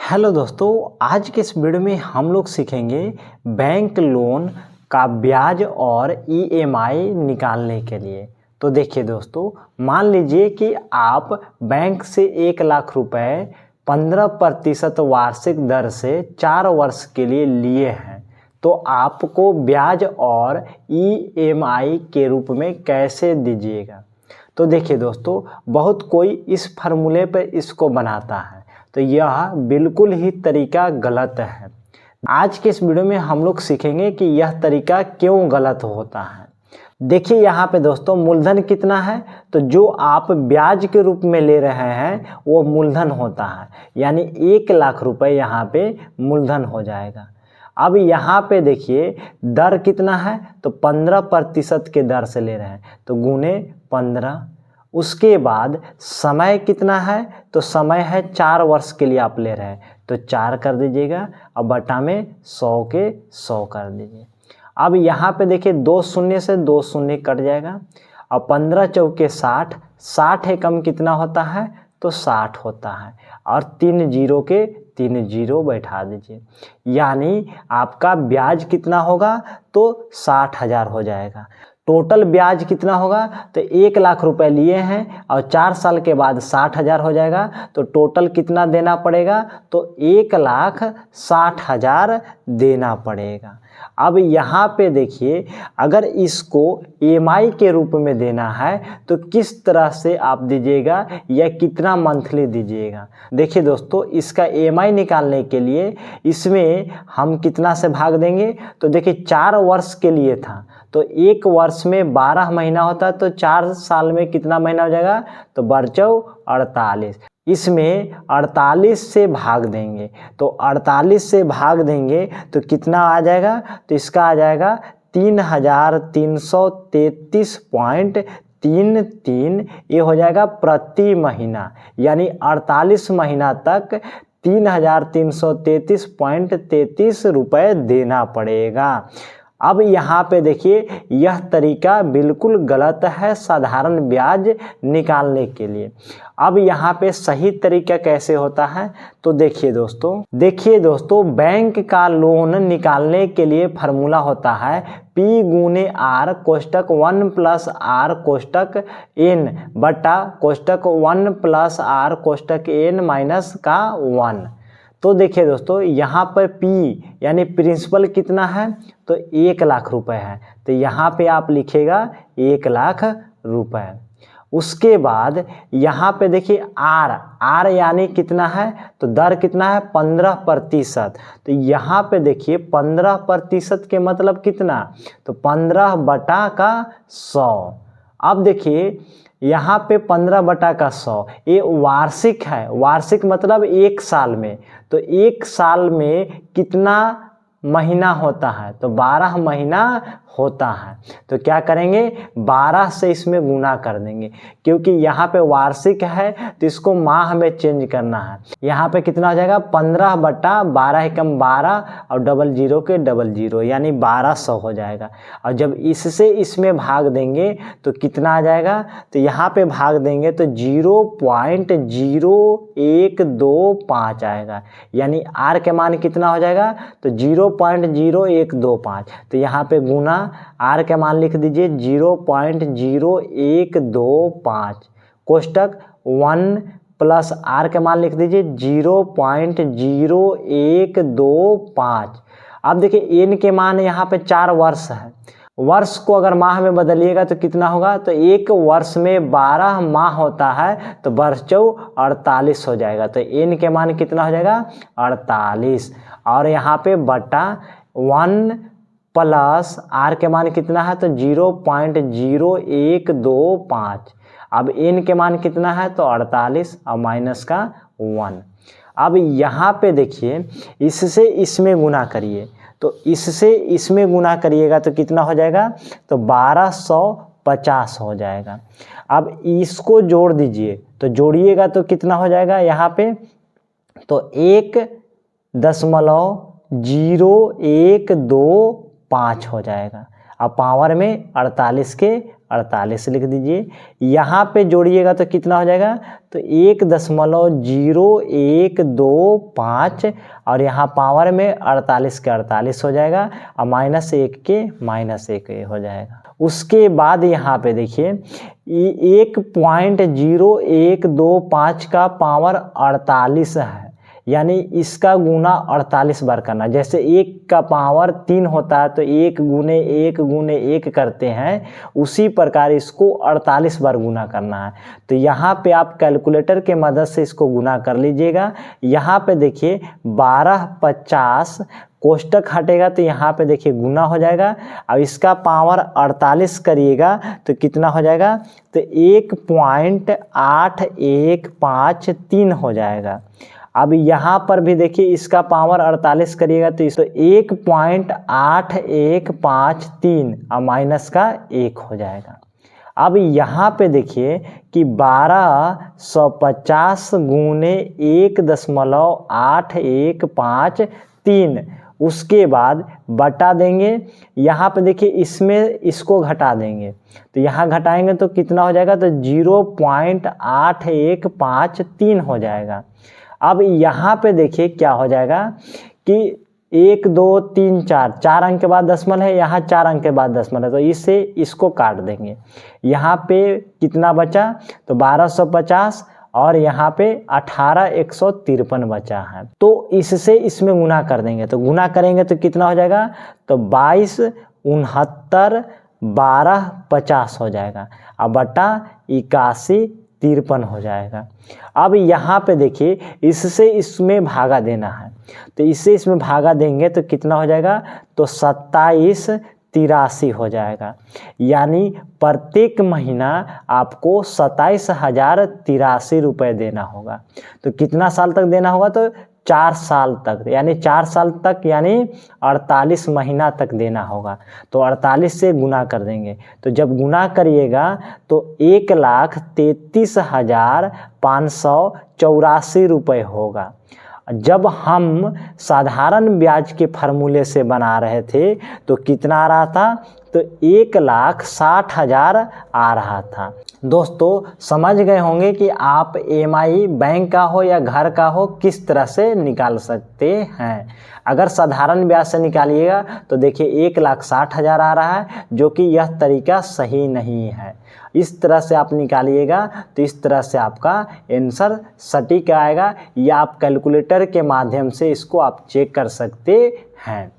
Hello दोस्तों, आज के इस वीडियो में हम लोग सीखेंगे बैंक लोन का ब्याज और ईएमआई निकालने के लिए। तो देखिए दोस्तों, मान लीजिए कि आप बैंक से 1,00,000 रुपए 15% वार्षिक दर से 4 वर्ष के लिए लिए हैं, तो आपको ब्याज और ईएमआई के रूप में कैसे दीजिएगा। तो देखिए दोस्तों, बहुत कोई इस फार्मूले पर इसको बनाता है, तो यह बिल्कुल ही तरीका गलत है। आज के इस वीडियो में हम लोग सीखेंगे कि यह तरीका क्यों गलत होता है। देखिए यहाँ पे दोस्तों, मूलधन कितना है, तो जो आप ब्याज के रूप में ले रहे हैं वो मूलधन होता है, यानी 1,00,000 रुपए यहाँ पे मूलधन हो जाएगा। अब यहाँ पे देखिए दर कितना है, तो 15% के दर से ले रहे हैं, तो गुने 15। उसके बाद समय कितना है, तो समय है 4 वर्ष के लिए आप ले रहे हैं, तो 4 कर दीजिएगा और बटा में 100 के 100 कर दीजिए। अब यहाँ पे देखिए 2 शून्य से 2 शून्य कट जाएगा और 15 चौके 60, 60 एकम कितना होता है, तो 60 होता है और 3 जीरो के 3 जीरो बैठा दीजिए, यानी आपका ब्याज कितना होगा, तो 60,000 हो जाएगा। टोटल ब्याज कितना होगा, तो 1,00,000 रुपए लिए हैं और 4 साल के बाद 60,000 हो जाएगा, तो टोटल कितना देना पड़ेगा, तो 1,60,000 देना पड़ेगा। अब यहाँ पे देखिए, अगर इसको ईएमआई के रूप में देना है तो किस तरह से आप दीजिएगा या कितना मंथली दीजिएगा। देखिए दोस्तों, इसका ईएमआई निकालने के लिए इसमें हम कितना से भाग देंगे, तो देखिए 4 वर्ष के लिए था, तो 1 वर्ष में 12 महीना होता है, तो 4 साल में कितना महीना हो जाएगा, तो 48। इसमें 48 से भाग देंगे, तो 48 से भाग देंगे तो कितना आ जाएगा, तो इसका आ जाएगा 3,333.33, ये हो जाएगा प्रति महीना, यानी 48 महीना तक 3,333.33 रुपये देना पड़ेगा। अब यहाँ पे देखिए, यह तरीका बिल्कुल गलत है साधारण ब्याज निकालने के लिए। अब यहाँ पे सही तरीका कैसे होता है, तो देखिए दोस्तों, बैंक का लोन निकालने के लिए फार्मूला होता है P गुने R कोष्टक 1 प्लस R कोष्टक N बटा कोष्टक 1 प्लस R कोष्टक N माइनस का 1। तो देखिए दोस्तों, यहाँ पर P यानी प्रिंसिपल कितना है, तो 1,00,000 रुपए है, तो यहाँ पे आप लिखेगा 1,00,000 रुपए। उसके बाद यहाँ पे देखिए R यानी कितना है, तो दर कितना है, 15%, तो यहाँ पे देखिए 15% के मतलब कितना, तो 15 बटा का 100। अब देखिए यहाँ पे 15 बटा का 100 ये वार्षिक है, वार्षिक मतलब 1 साल में, तो 1 साल में कितना महीना होता है, तो 12 महीना होता है, तो क्या करेंगे 12 से इसमें गुना कर देंगे, क्योंकि यहाँ पे वार्षिक है तो इसको माह में चेंज करना है। यहाँ पे कितना हो जाएगा, 15 बटा 12 एकम 12 और 00 के 00, यानी 1200 हो जाएगा। और जब इससे इसमें भाग देंगे तो कितना आ जाएगा, तो यहाँ पे भाग देंगे तो 0.0125 आएगा, यानी R के मान कितना हो जाएगा, तो 0.0125, तो यहाँ पे गुना R के मान लिख दीजिए 0.0125 कोष्टक 1 प्लस R के मान लिख दीजिए 0.0125। अब देखिए N के मान यहाँ पे 4 वर्ष है, वर्ष को अगर माह में बदलिएगा तो कितना होगा, तो 1 वर्ष में 12 माह होता है, तो वर्ष 48 हो जाएगा, तो N के मान कितना हो जाएगा 48, और यहाँ पे बटा 1 प्लस R के मान कितना है, तो 0.0125। अब N के मान कितना है, तो 48 और माइनस का 1। अब यहाँ पे देखिए, इससे इसमें गुना करिए, तो इससे इसमें गुना करिएगा तो कितना हो जाएगा, तो 1250 हो जाएगा। अब इसको जोड़ दीजिए, तो जोड़िएगा तो कितना हो जाएगा यहाँ पे, तो 1.0125 हो जाएगा। अब पावर में 48 के 48 लिख दीजिए। यहाँ पे जोड़िएगा तो कितना हो जाएगा, तो 1.0125 और यहाँ पावर में 48 के 48 हो जाएगा और -1 के -1 हो जाएगा। उसके बाद यहाँ पे देखिए 1.0125 का पावर 48 है, यानी इसका गुना 48 बार करना। जैसे 1 का पावर 3 होता है तो 1 गुने 1 गुने 1 करते हैं, उसी प्रकार इसको 48 बार गुना करना है। तो यहाँ पे आप कैलकुलेटर के मदद से इसको गुना कर लीजिएगा। यहाँ पे देखिए 1250 कोष्टक हटेगा तो यहाँ पे देखिए गुना हो जाएगा। अब इसका पावर 48 करिएगा तो कितना हो जाएगा, तो 1.8153 हो जाएगा। अब यहाँ पर भी देखिए इसका पावर 48 करिएगा तो इस 1.8153 और माइनस का 1 हो जाएगा। अब यहाँ पे देखिए कि 1250 गुने 1.8153, उसके बाद बटा देंगे। यहाँ पे देखिए इसमें इसको घटा देंगे तो यहाँ घटाएंगे तो कितना हो जाएगा, तो 0.8153 हो जाएगा। अब यहाँ पे देखिए क्या हो जाएगा कि 1 2 3 4 अंक के बाद दशमलव है, यहाँ 4 अंक के बाद दशमलव है, तो इससे इसको काट देंगे। यहाँ पे कितना बचा, तो 1250 और यहाँ पे 18153 बचा है। तो इससे इसमें गुना कर देंगे, तो गुना करेंगे तो कितना हो जाएगा, तो 22 69 12 50 हो जाएगा और बटा 81 53 हो जाएगा। अब यहाँ पे देखिए इससे इसमें भागा देना है, तो इससे इसमें भागा देंगे तो कितना हो जाएगा, तो 27 83 हो जाएगा। यानी प्रत्येक महीना आपको 27,083 रुपये देना होगा। तो कितना साल तक देना होगा, तो 4 साल तक, यानी 4 साल तक यानी 48 महीना तक देना होगा। तो 48 से गुना कर देंगे, तो जब गुना करिएगा तो 1,33,584 रुपये होगा। जब हम साधारण ब्याज के फार्मूले से बना रहे थे तो कितना आ रहा था, तो 1,60,000 आ रहा था। दोस्तों समझ गए होंगे कि आप EMI बैंक का हो या घर का हो किस तरह से निकाल सकते हैं। अगर साधारण ब्याज से निकालिएगा तो देखिए 1,60,000 आ रहा है, जो कि यह तरीका सही नहीं है। इस तरह से आप निकालिएगा तो इस तरह से आपका आंसर सटीक आएगा, या आप कैलकुलेटर के माध्यम से इसको आप चेक कर सकते हैं।